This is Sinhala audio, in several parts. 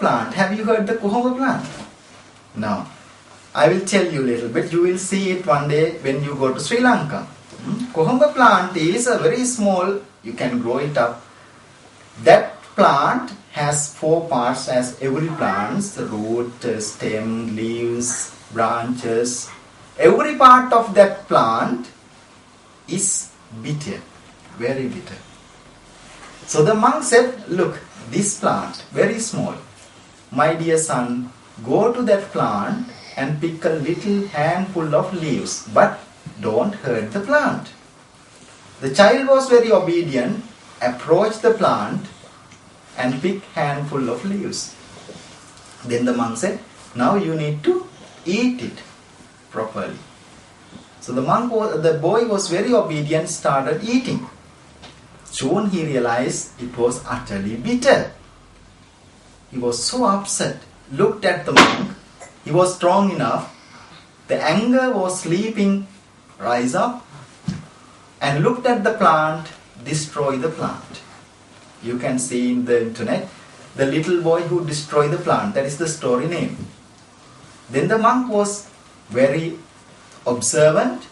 plant. Have you heard the Kohomba plant? No. I will tell you a little bit. You will see it one day when you go to Sri Lanka. Kohomba plant is a very small, you can grow it up. That plant has 4 parts as every plant: the root, stem, leaves, branches. Every part of that plant is bitter, very bitter. So the monk said, look, this plant, very small. My dear son, go to that plant and pick a little handful of leaves, but don't hurt the plant. The child was very obedient, approached the plant and picked handful of leaves. Then the monk said, now you need to eat it properly. So the boy was very obedient, started eating. Soon he realized it was utterly bitter. He was so upset, looked at the monk. He was strong enough. The anger was sleeping, rise up, and looked at the plant, destroy the plant. You can see in the internet, the little boy who destroyed the plant. That is the story name. Then the monk was very observant,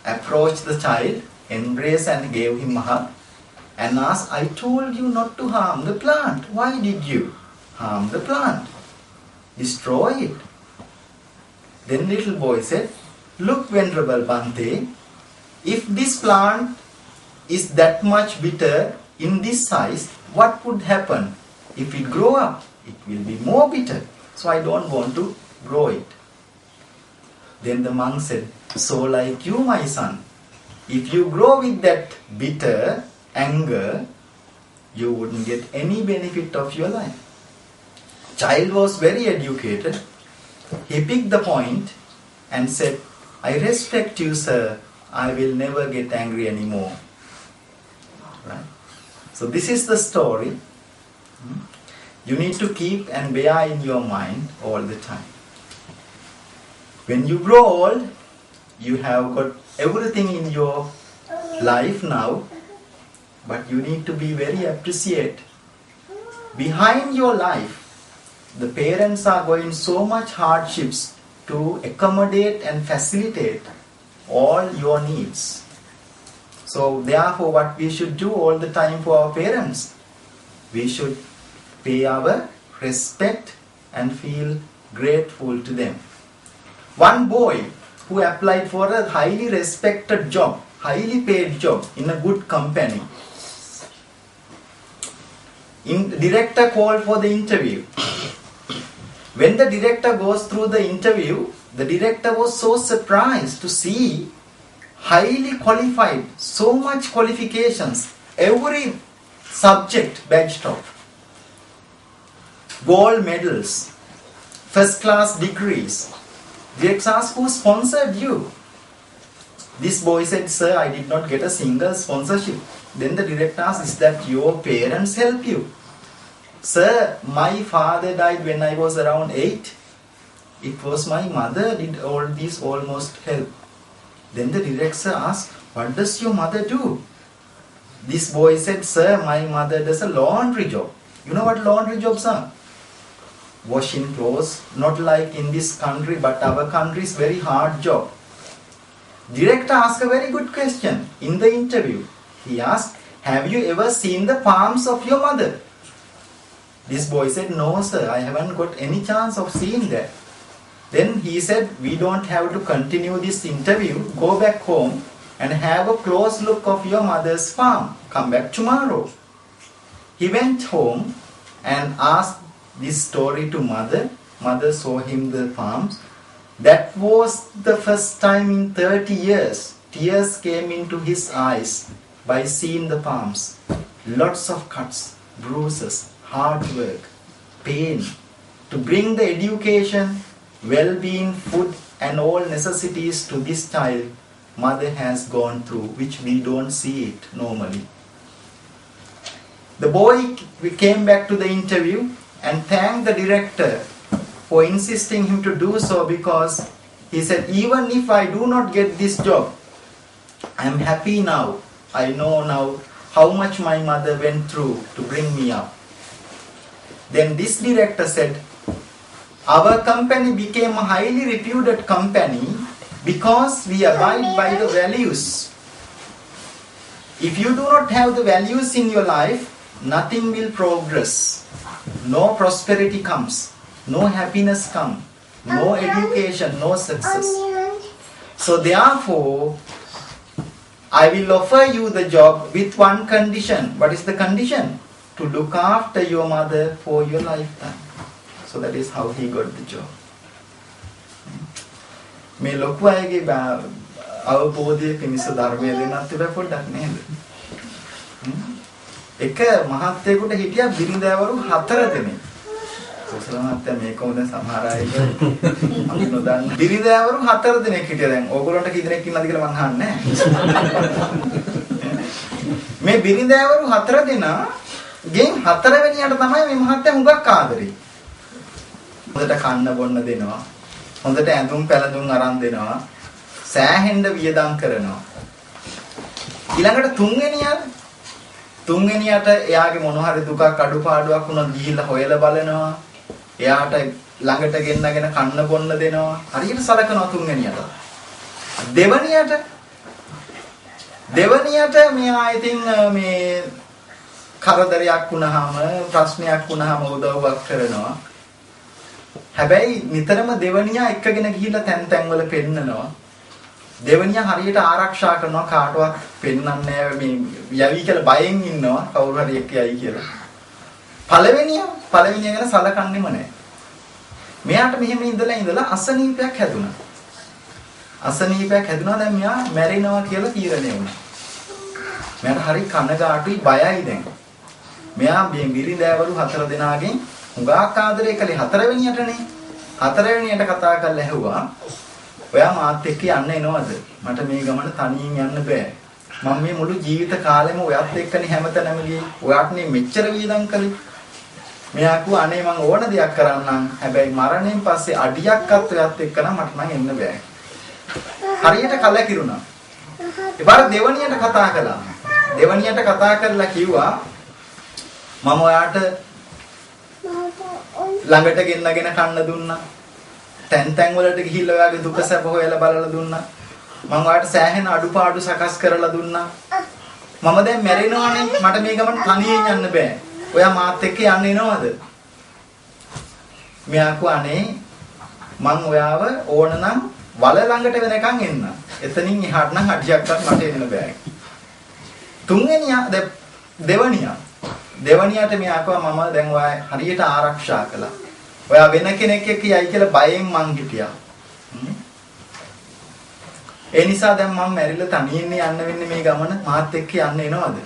approached the child, embraced and gave him a hug, and asked, I told you not to harm the plant. Why did you harm the plant? Destroy it. Then little boy said, look, Venerable Bhante, if this plant is that much bitter in this size, what would happen? If it grow up, it will be more bitter. So I don't want to grow it. Then the monk said, so like you, my son, if you grow with that bitter anger, you wouldn't get any benefit of your life. Child was very educated. He picked the point and said, I respect you, sir. I will never get angry anymore. Right? So this is the story. You need to keep and bear in your mind all the time. When you grow old, you have got everything in your life now, but you need to be very appreciative. Behind your life, the parents are going so much hardships to accommodate and facilitate all your needs. So therefore, what we should do all the time for our parents, we should pay our respect and feel grateful to them. One boy who applied for a highly respected job, highly paid job in a good company. Director called for the interview. When the director goes through the interview, the director was so surprised to see highly qualified, so much qualifications, every subject badged off. Gold medals, first class degrees. Director asked, who sponsored you? This boy said, sir, I did not get a single sponsorship. Then the director asked, is that your parents help you? Sir, my father died when I was around 8. It was my mother did all this almost help. Then the director asked, what does your mother do? This boy said, sir, my mother does a laundry job. You know what laundry jobs are? Washing clothes, not like in this country, but our country is very hard job. Director asked a very good question in the interview. He asked, have you ever seen the palms of your mother? This boy said, no sir, I haven't got any chance of seeing that. Then he said, we don't have to continue this interview. Go back home and have a close look of your mother's palm. Come back tomorrow. He went home and asked this story to mother. Mother saw him the palms. That was the first time in 30 years. Tears came into his eyes by seeing the palms. Lots of cuts, bruises, hard work, pain. To bring the education, well-being, food and all necessities to this child, mother has gone through, which we don't see it normally. The boy came back to the interview and thanked the director for insisting him to do so, because he said, even if I do not get this job, I am happy now. I know now how much my mother went through to bring me up. Then this director said, our company became a highly reputed company because we abide by the values. If you do not have the values in your life, nothing will progress. No prosperity comes. No happiness comes. No education, no success. So therefore, I will offer you the job with one condition. What is the condition? To look after your mother for your lifetime. So that is how he got the job. මේ ලොකු අයගේ අවබෝධය පිණිස ධර්මයේ දෙන්නත් තිබ්බ පොඩ්ඩක් නේද? එක මහත්තයෙකුට හිටියා බිරිඳවරු 4 දෙනෙක්. සෝසල මහත්තයා මේක උද සමහර අය අපි නොදන්න. බිරිඳවරු 4 දෙනෙක් හිටියා. දැන් ඕගොල්ලන්ට කී දෙනෙක් ඉන්නවද කියලා මං අහන්නේ නැහැ. මේ බිරිඳවරු 4 දෙනා ගෙන් 4 වෙනියට තමයි මේ මහත්තයා හුඟක් ආදරේ. හොඳට කන්න බොන්න දෙනවා. හොඳට ඇඳුම් පැළඳුම් අරන් දෙනවා. සෑහෙන්න වියදම් කරනවා. ඊළඟට තුන්වෙනියට එයාගේ මොන හරි දුකක් අඩුපාඩුවක් වුණොත් ගිහිල්ලා හොයලා බලනවා. එයාට ළඟට ගෙන්නගෙන කන්න බොන්න දෙනවා. හරියට සලකනවා තුන්වෙනියට. දෙවනියට මෙයා ඉතින් මේ කරදරයක් වුණාම ප්‍රශ්නයක් වුණාම උදව්වක් කරනවා. හැබැයි නිතරම දෙවනියා එක්කගෙන ගිහිල්ලා තැන් වල පෙන්නනවා. දෙවනියා හරියට ආරක්ෂා කරනවා කාටවත් පෙන්නන්නේ නැහැ මේ යවි කියලා බයෙන් ඉන්නවා කවුරු හරි එක්ක යයි කියලා. පළවෙනියා ගැන සලකන්නේම නැහැ. මෙයාට මෙහෙම ඉඳලා අසනීපයක් හැදුනා. දැන් මෙයා මැරෙනවා කියලා තීරණය වුණා. මෙයාට හරි කනගාටුයි බයයි දැන්. මෙයා මේ බිරිඳෑවරු 4 දෙනාගෙන් හුඟක් ආදරය කළේ 4 වෙනියටනේ. 4 වෙනියට කතා කරලා ඇහුවා ඔයා මාත් එක්ක යන්න එනවද? මට මේ ගමන තනියෙන් යන්න බෑ. මම මේ මුළු ජීවිත කාලෙම ඔයත් එක්කනේ හැමතැනම ගියේ. ඔයාටනේ මෙච්චර වීදම් කළේ. මෙයා කිව්වා අනේ මම ඕන දෙයක් කරන්නම්. හැබැයි මරණයෙන් පස්සේ අඩියක්වත් ඔයත් එක්ක නම් මට නම් එන්න බෑ. හරියට කලකිරුණා. එපාර දෙවනියට කතා කළා. දෙවනියට කතා කරලා කිව්වා මම ඔයාට ළඟට ගෙන්නගෙන කන්න දුන්නා. තැන් වලට ගිහිල්ලා ඔයාගේ දුක සැප හොයලා බලලා දුන්නා. මම ඔයාට සෑහෙන අඩුපාඩු සකස් කරලා දුන්නා. මම දැන් මැරෙනවානේ. මට මේ ගමන තනියෙන් යන්න බෑ. ඔයා මාත් එක්ක යන්න එනවද? මෙයා අනේ මං ඔයාව ඕනනම් වල ළඟට වෙනකන් එන්න. එතනින් එහාට නම් අඩියක්වත් මට එන්න බෑ. දෙවනියට මෙයා කිව්වා මම දැන් ඔයා හරියට ආරක්ෂා කළා. ඔයා වෙන කෙනෙක් එක්ක යයි කියලා බයෙන් මං හිටියා. ඒ නිසා දැන් මම මැරිලා තනියෙන් යන්න වෙන්නේ මේ ගමන මාත් එක්ක යන්න එනවද?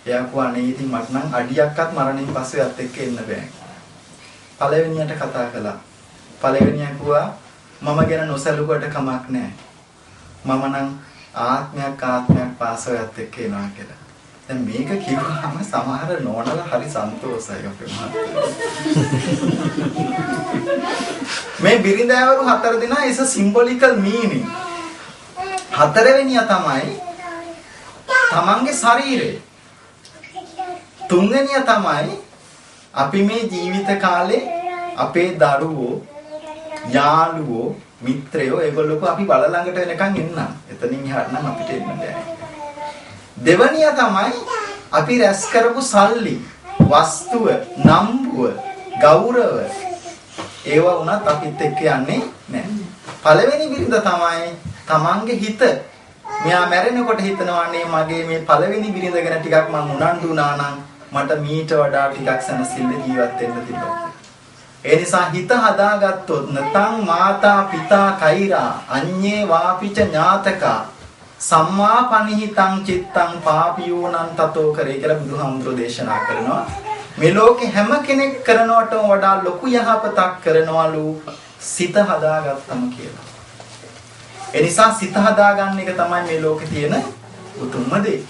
එයා කිව්වා අනේ ඉතින් මට නම් අඩියක්වත් මරණයෙන් පස්සේ යත් එක්ක එන්න බෑ. පළවෙනියට කතා කළා. පළවෙනියා කිව්වා මම ගැන නොසලුවට කමක් නැහැ. මම නම් ආත්මයක් පාසයත් එක්ක එනවා කියලා. දැන් මේක කිව්වම සමහර නෝනලා හරි සන්තෝෂයි අපේ මහත්තයා. මේ බිරිඳෑවරු 4 දෙනා is a symbolical meaning. 4 වෙනියා තමයි තමන්ගේ ශරීරය. 3 වෙනියා තමයි අපි මේ ජීවිත කාලේ අපේ දරුවෝ, යාළුවෝ, මිත්‍රයෝ ඒගොල්ලෝ අපි බල ළඟට වෙනකන් එන්න. එතනින් එහාට නම් අපිට එන්න බෑ. දෙවනියා තමයි අපි රැස් කරපු සල්ලි, වස්තුව, නම්බුව, ගෞරව ඒවා වුණත් අපිත් එක්ක යන්නේ නැහැ. පළවෙනි බිරිඳ තමයි තමන්ගේ හිත. මෙයා මැරෙනකොට හිතනවානේ මගේ මේ පළවෙනි බිරිඳ ගැන ටිකක් මම උනන්දු වුණා නම් මට මීට වඩා ටිකක් සැනසෙල්ල ජීවත් වෙන්න තිබ්බා. ඒ නිසා හිත හදාගත්තොත් නතං මාතා පිතා කෛරා අඤ්ඤේ වාපිච ඥාතකා සම්මා පනිහිතං චිත්තං පාපියෝනං තතෝ කරේ කියලා බුදුහාමුදුරෝ දේශනා කරනවා. මේ ලෝකේ හැම කෙනෙක් කරනවටම වඩා ලොකු යහපතක් කරනවලු සිත හදාගත්තම කියලා. ඒ නිසා සිත හදාගන්න එක තමයි මේ ලෝකේ තියෙන උතුම්ම දේ.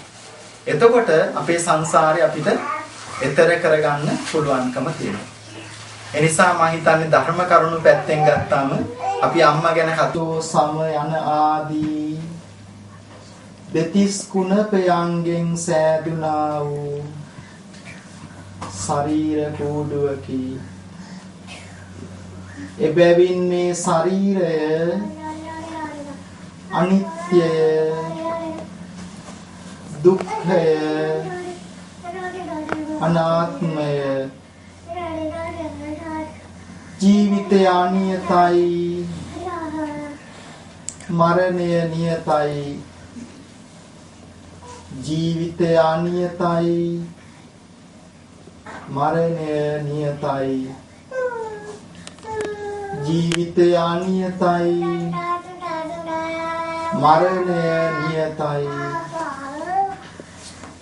එතකොට අපේ සංසාරේ අපිට එතර කරගන්න පුළුවන්කම තියෙනවා. ඒ නිසා මම හිතන්නේ ධර්ම කරුණු පැත්තෙන් ගත්තාම අපි අම්මා ගැන කතෝ සම යන ආදී දෙතිස් කුණපයන්ගෙන් සෑදුනා වූ ශරීර කූඩුවකි. එබැවින් මේ ශරීරය අනිත්‍යය, දුක්ඛය, අනාත්මය, ජීවිතය අනියතයි, මරණය නියතයි. ජීවිතය අනියතයි, මරණය නියතයි. ජීවිතය අනියතයි, මරණය නියතයි.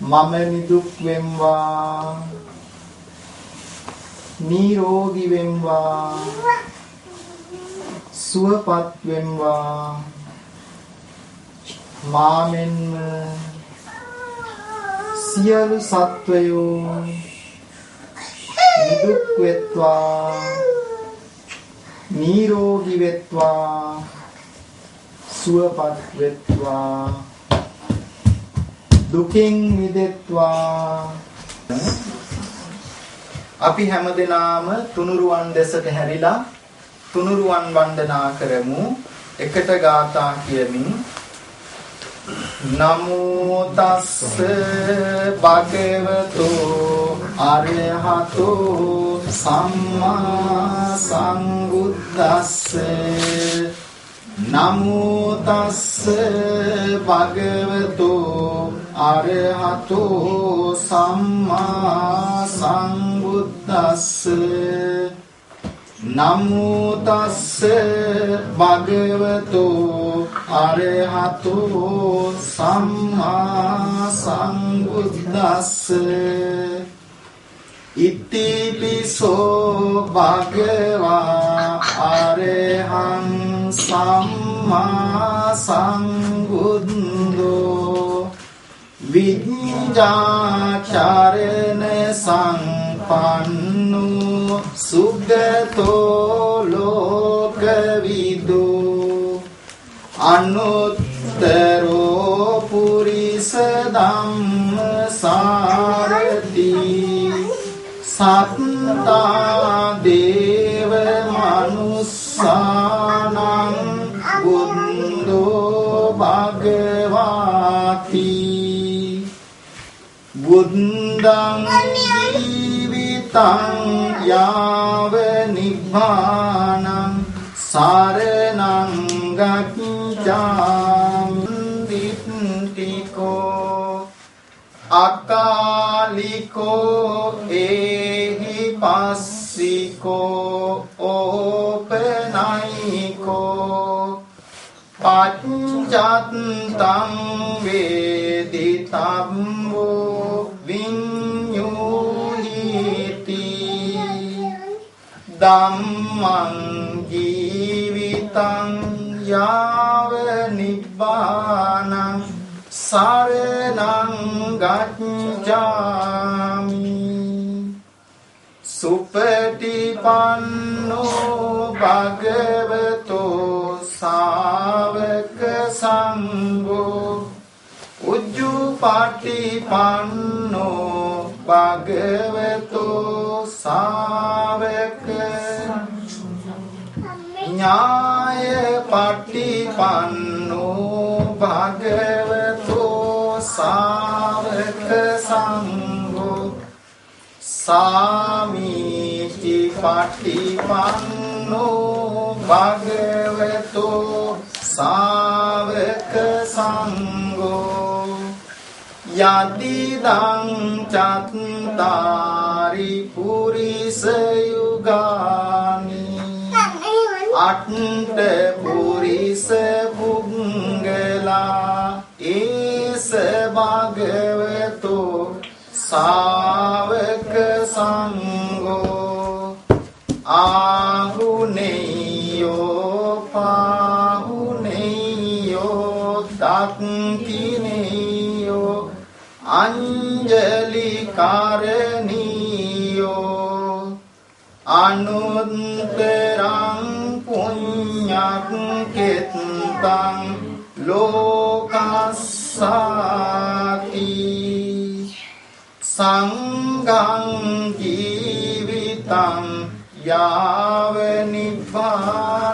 මම නිදුක් වෙම්වා, නිරෝගී වෙම්වා, සුවපත් වෙම්වා. මාමෙන්ම සියලු සත්වයෝ නිදුක් වෙත්වා, නිරෝගී වෙත්වා, සුවපත් වෙත්වා, දුකින් මිදෙත්වා. අපි හැමදෙනාම තුනුරුවන් දෙසට හැරිලා තුනුරුවන් වන්දනා කරමු. එකට ගාථා කියමින් නමෝ තස්ස භගවතු අරහතෝ සම්මා සම්බුද්දස්ස. නමෝ තස්ස භගවතු අරහතෝ සම්මා සම්බුද්දස්ස. නමෝ තස්ස භගවතු අරහතෝ සම්මා සම්බුද්දස්ස. ඉතිපිසෝ භගවා අරහං සම්මා සම්බුද්ධෝ විඤ්ඤාචරණ සංපන්නෝ සුගතෝ ලෝකවිදෝ අනුත්තරෝ පුරිස ධම්මසාරති. සත්තා දේව මනුස්සානං බුද්ධෝ භගවාති. බුද්ධං ජීවිතං යාව නිබ්බානං සරණං ගච්ඡාමි. අකාලිකෝ ඒහි පස්සිකෝ ඕපනයිකෝ පච්චත්තං වේදිතම්මෝ විඤ්ඤුහිති. ධම්මං ජීවිතං යාව නිබ්බානං සරණං ගච්ඡාමි. සුපටිපන්නෝ භගවතෝ සාවක සංඝෝ උජ්ජුපටිපන්නෝ භගවතෝ සාවක ඥායපටිපන්නෝ භගවතෝ සාවක සංඝෝ සාමීචි පටිපන්නෝ භගවතෝ සාවක සංඝෝ යදිදං චත්තාරි පුරිස යුගානි අට්ඨ පුරිස පුංගලා ඒස භගවතෝ සාවක සංඝෝ ආහුනේයෝ පාහුනේයෝ දක්ඛිනේයෝ අංජලි කරණීයෝ අනුත්තරං පුඤ්ඤක්ඛෙත්තං ලෝකස්සාති. සංඝ ජීවිතං යාව නිබ්බානං